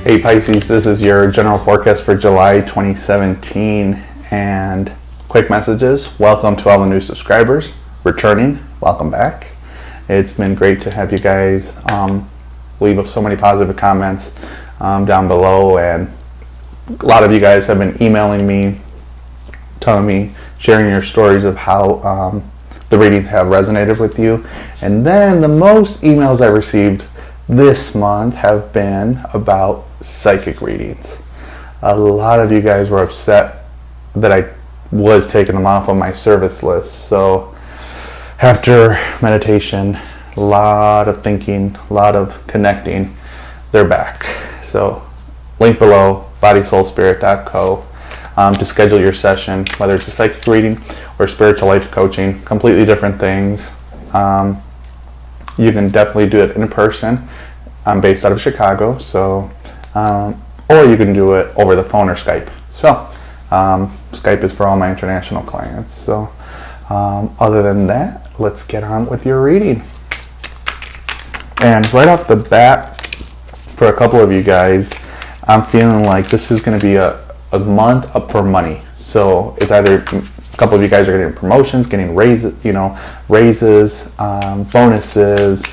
Hey Pisces, this is your general forecast for July 2017, and quick messages. Welcome to all the new subscribers. Returning, welcome back. It's been great to have you guys leave so many positive comments down below, and a lot of you guys have been emailing me, telling me, sharing your stories of how the readings have resonated with you. And then the most emails I received this month have been about psychic readings. A lot of you guys were upset that I was taking them off of my service list. So after meditation, a lot of thinking, a lot of connecting, they're back. So link below, bodysoulspirit.co, to schedule your session, whether it's a psychic reading or spiritual life coaching. Completely different things. You can definitely do it in person. I'm based out of Chicago, so or you can do it over the phone or Skype. So Skype is for all my international clients. So other than that, let's get on with your reading. And right off the bat, for a couple of you guys, I'm feeling like this is going to be a month up for money. So it's either a couple of you guys are getting promotions, getting raises, bonuses.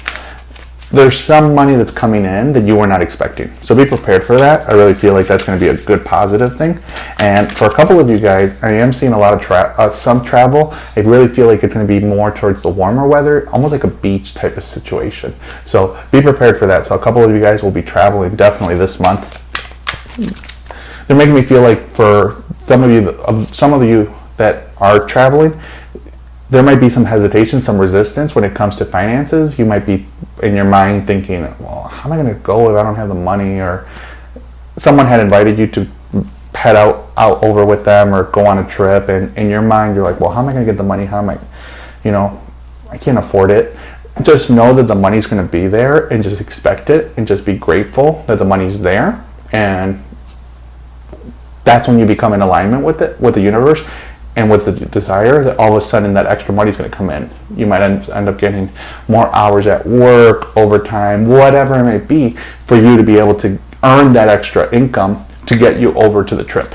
There's some money that's coming in that you were not expecting. So be prepared for that. I really feel like that's going to be a good positive thing. And for a couple of you guys, I am seeing a lot of some travel. I really feel like it's going to be more towards the warmer weather, almost like a beach type of situation. So be prepared for that. So a couple of you guys will be traveling definitely this month. They're making me feel like for some of you that are traveling, there might be some hesitation, some resistance when it comes to finances. You might be in your mind thinking, well, how am I going to go if I don't have the money? Or someone had invited you to head out over with them or go on a trip, and in your mind you're like, well, how am I going to get the money? How am I, I can't afford it. Just know that the money's going to be there, and just expect it, and just be grateful that the money's there. And that's when you become in alignment with it, with the universe, and with the desire that all of a sudden that extra money is going to come in. You might end up getting more hours at work, overtime, whatever it may be, for you to be able to earn that extra income to get you over to the trip.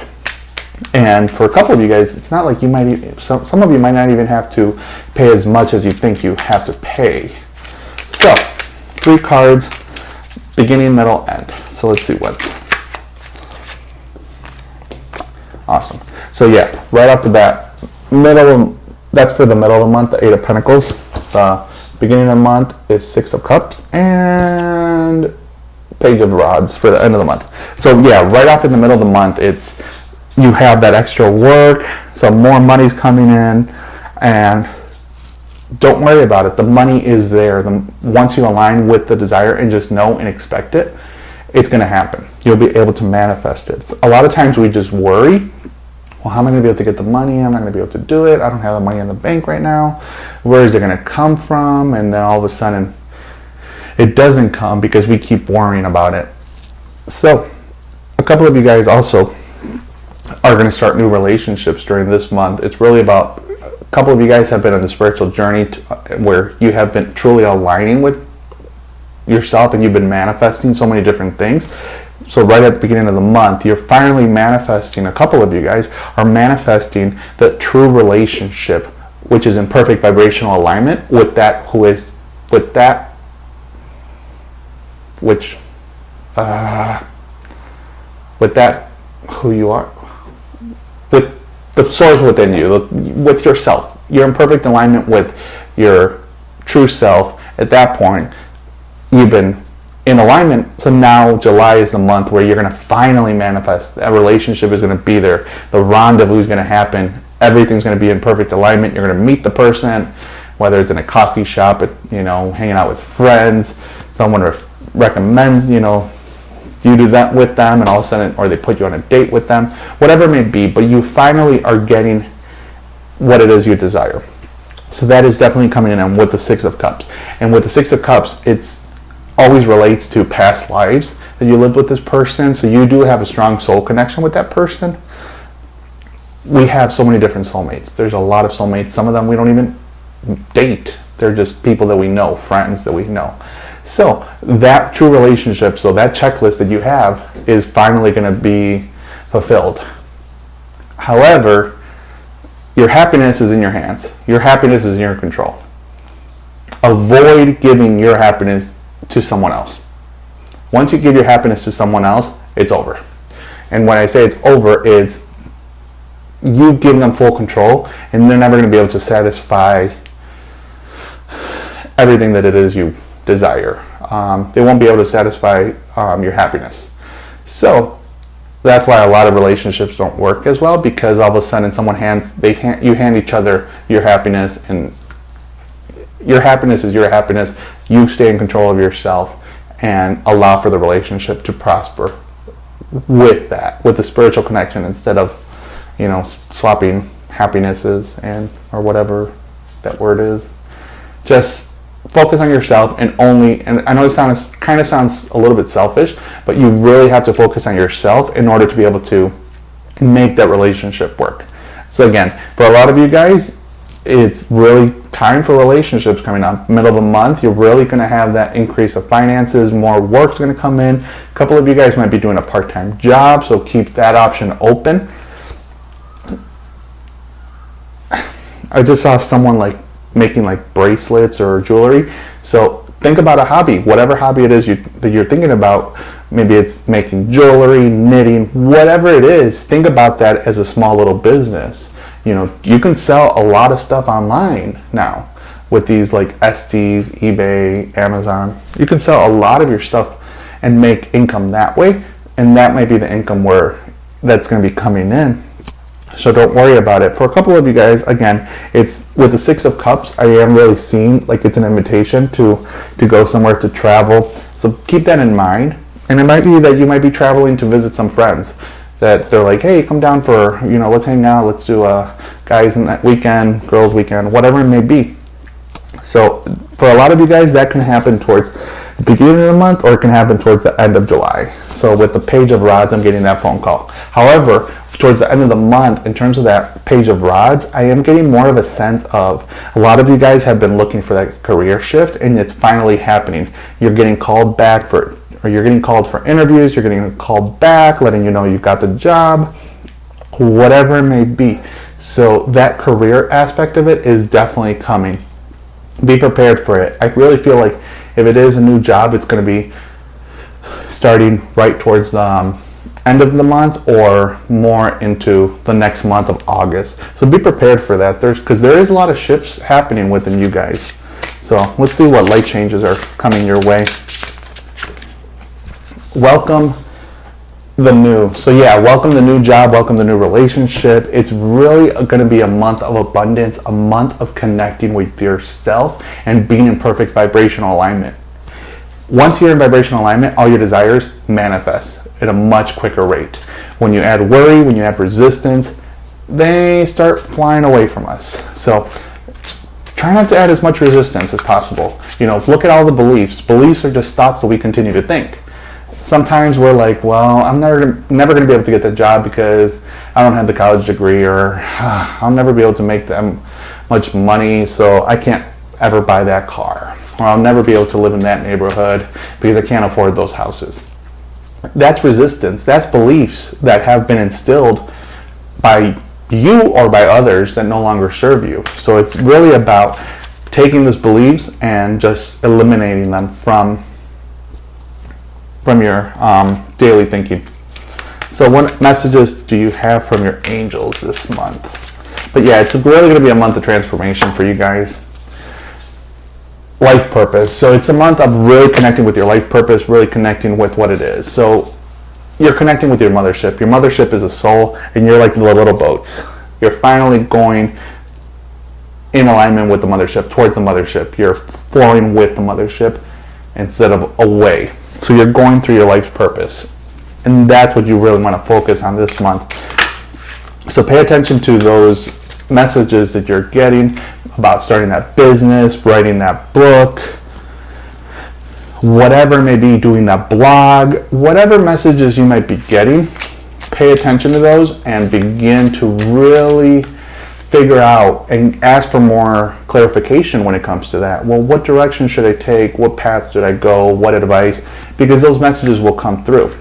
And for a couple of you guys, it's not like you might, some of you might not even have to pay as much as you think you have to pay. So 3 cards, beginning, middle, end. So let's see what. Awesome. So yeah, right off the bat, that's for the middle of the month, the 8 of Pentacles. The beginning of the month is 6 of Cups and Page of Rods for the end of the month. So yeah, right off in the middle of the month, it's you have that extra work, so more money's coming in, and don't worry about it. The money is there. Once you align with the desire and just know and expect it, it's going to happen. You'll be able to manifest it. A lot of times we just worry, well, how am I going to be able to get the money? I'm not going to be able to do it. I don't have the money in the bank right now. Where is it going to come from? And then all of a sudden, it doesn't come because we keep worrying about it. So, a couple of you guys also are going to start new relationships during this month. It's really about, a couple of you guys have been on the spiritual journey where you have been truly aligning with yourself, and you've been manifesting so many different things. So right at the beginning of the month, you're finally manifesting, a couple of you guys are manifesting the true relationship, which is in perfect vibrational alignment with that who is, with that, which, with that who you are, with the source within you, with yourself. You're in perfect alignment with your true self. At that point, you've been in alignment. So now July is the month where you're going to finally manifest. That relationship is going to be there. The rendezvous is going to happen. Everything's going to be in perfect alignment. You're going to meet the person, whether it's in a coffee shop, hanging out with friends, someone recommends, you do that with them, and all of a sudden, or they put you on a date with them, whatever it may be, but you finally are getting what it is you desire. So that is definitely coming in with the 6 of Cups. And with the 6 of Cups, it's always relates to past lives that you lived with this person. So you do have a strong soul connection with that person. We have so many different soulmates. There's a lot of soulmates. Some of them we don't even date. They're just people that we know, friends that we know. So that true relationship, so that checklist that you have is finally going to be fulfilled. However, your happiness is in your hands. Your happiness is in your control. Avoid giving your happiness to someone else. Once you give your happiness to someone else, it's over. And when I say it's over, it's you give them full control, and they're never going to be able to satisfy everything that it is you desire. They won't be able to satisfy your happiness. So that's why a lot of relationships don't work as well, because all of a sudden you hand each other your happiness, and your happiness is your happiness. You stay in control of yourself and allow for the relationship to prosper with that, with the spiritual connection, instead of, swapping happinesses or whatever that word is. Just focus on yourself, and I know it kind of sounds a little bit selfish, but you really have to focus on yourself in order to be able to make that relationship work. So again, for a lot of you guys, it's really time for relationships coming up. Middle of the month, you're really going to have that increase of finances, more work's going to come in. A couple of you guys might be doing a part-time job, so keep that option open. I just saw someone making bracelets or jewelry. So think about a hobby, whatever hobby it is that you're thinking about. Maybe it's making jewelry, knitting, whatever it is. Think about that as a small little business. You can sell a lot of stuff online now with these Etsy, eBay, Amazon. You can sell a lot of your stuff and make income that way, and that might be the income that's going to be coming in. So don't worry about it. For a couple of you guys, again, it's with the Six of Cups, I am really seeing it's an invitation to go somewhere, to travel. So keep that in mind. And it might be that you might be traveling to visit some friends that they're like, hey, come down for, let's hang out, let's do a guys and weekend, girls weekend, whatever it may be. So for a lot of you guys, that can happen towards the beginning of the month, or it can happen towards the end of July. So with the Page of Rods, I'm getting that phone call. However, towards the end of the month, in terms of that Page of Rods, I am getting more of a sense of a lot of you guys have been looking for that career shift, and it's finally happening. You're getting called back or you're getting called for interviews, you're getting called back, letting you know you've got the job, whatever it may be. So that career aspect of it is definitely coming. Be prepared for it. I really feel like if it is a new job, it's going to be starting right towards the end of the month, or more into the next month of August. So be prepared for that, because there is a lot of shifts happening within you guys. So let's see what light changes are coming your way. Welcome the new. So yeah, welcome the new job, welcome the new relationship. It's really going to be a month of abundance, a month of connecting with yourself and being in perfect vibrational alignment. Once you're in vibrational alignment, all your desires manifest at a much quicker rate. When you add worry, when you add resistance, they start flying away from us. So try not to add as much resistance as possible. Look at all the beliefs. Beliefs are just thoughts that we continue to think. Sometimes we're like, well, I'm never going to be able to get that job because I don't have the college degree, or I'll never be able to make that much money, so I can't ever buy that car, or I'll never be able to live in that neighborhood because I can't afford those houses. That's resistance. That's beliefs that have been instilled by you or by others that no longer serve you. So it's really about taking those beliefs and just eliminating them from your daily thinking. So what messages do you have from your angels this month? But yeah, it's really going to be a month of transformation for you guys. Life purpose. So it's a month of really connecting with your life purpose, really connecting with what it is. So you're connecting with your mothership. Your mothership is a soul, and you're like the little boats. You're finally going in alignment with the mothership, towards the mothership. You're flowing with the mothership instead of away. So you're going through your life's purpose. And that's what you really want to focus on this month. So pay attention to those messages that you're getting about starting that business, writing that book, whatever it may be, doing that blog, whatever messages you might be getting, pay attention to those and begin to really figure out and ask for more clarification when it comes to that. Well, what direction should I take? What path should I go? What advice? Because those messages will come through.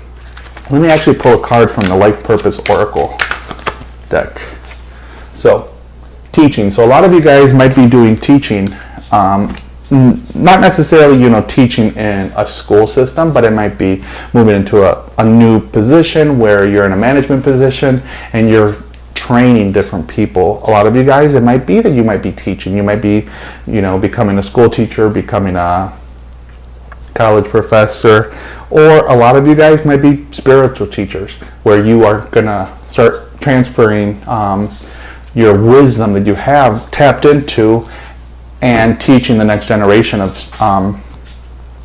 Let me actually pull a card from the Life Purpose Oracle deck. So, teaching. So a lot of you guys might be doing teaching, not necessarily, teaching in a school system, but it might be moving into a new position where you're in a management position and you're training different people. A lot of you guys, it might be that you might be teaching. You might be, becoming a school teacher, becoming a college professor, or a lot of you guys might be spiritual teachers where you are going to start transferring your wisdom that you have tapped into and teaching the next generation of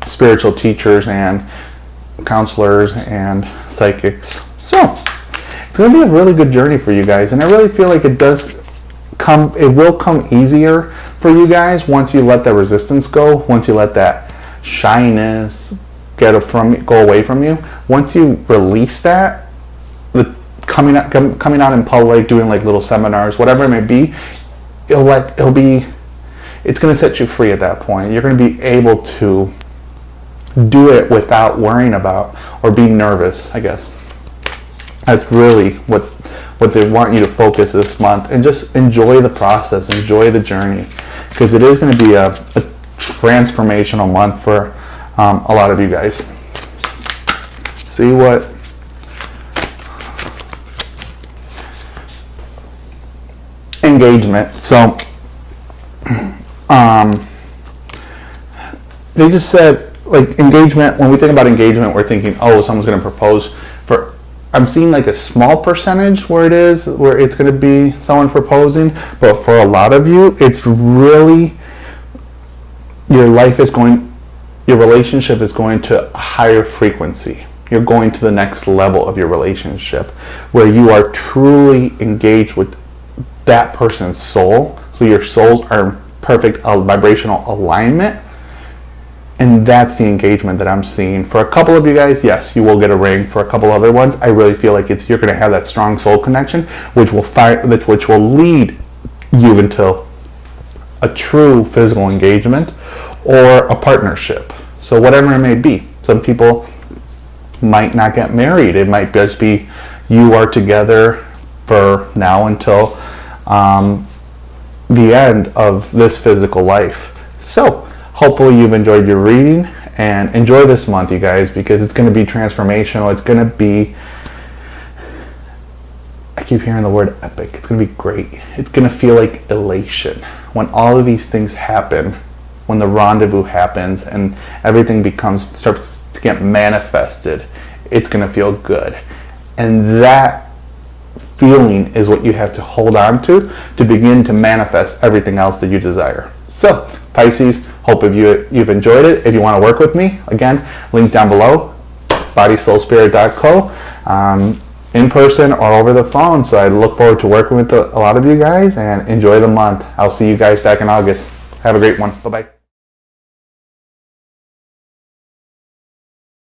spiritual teachers and counselors and psychics. So it's going to be a really good journey for you guys, and I really feel like it will come easier for you guys once you let that resistance go, once you let that shyness go away from you. Once you release that, coming out in public, doing like little seminars, whatever it may be, it's going to set you free at that point. You're going to be able to do it without worrying about or being nervous, I guess. That's really what they want you to focus this month, and just enjoy the process, enjoy the journey, because it is going to be a transformational month for a lot of you guys. See what engagement. So they just said, like, engagement, when we think about engagement, we're thinking, oh, someone's going to propose. I'm seeing like a small percentage where it's going to be someone proposing, but for a lot of you, it's really your relationship is going to a higher frequency. You're going to the next level of your relationship where you are truly engaged with that person's soul. So your souls are in perfect vibrational alignment. And that's the engagement that I'm seeing. For a couple of you guys, yes, you will get a ring. For a couple other ones, I really feel like you're going to have that strong soul connection, which will lead you into a true physical engagement or a partnership. So whatever it may be. Some people might not get married. It might just be you are together for now until the end of this physical life. So hopefully you've enjoyed your reading, and enjoy this month, you guys, because it's going to be transformational. It's going to be, I keep hearing the word epic. It's going to be great. It's going to feel like elation when all of these things happen, when the rendezvous happens and everything starts to get manifested. It's going to feel good. And that feeling is what you have to hold on to begin to manifest everything else that you desire. So, Pisces, hope you've enjoyed it. If you want to work with me, again, link down below, bodysoulspirit.co, in person or over the phone. So I look forward to working with a lot of you guys, and enjoy the month. I'll see you guys back in August. Have a great one. Bye-bye.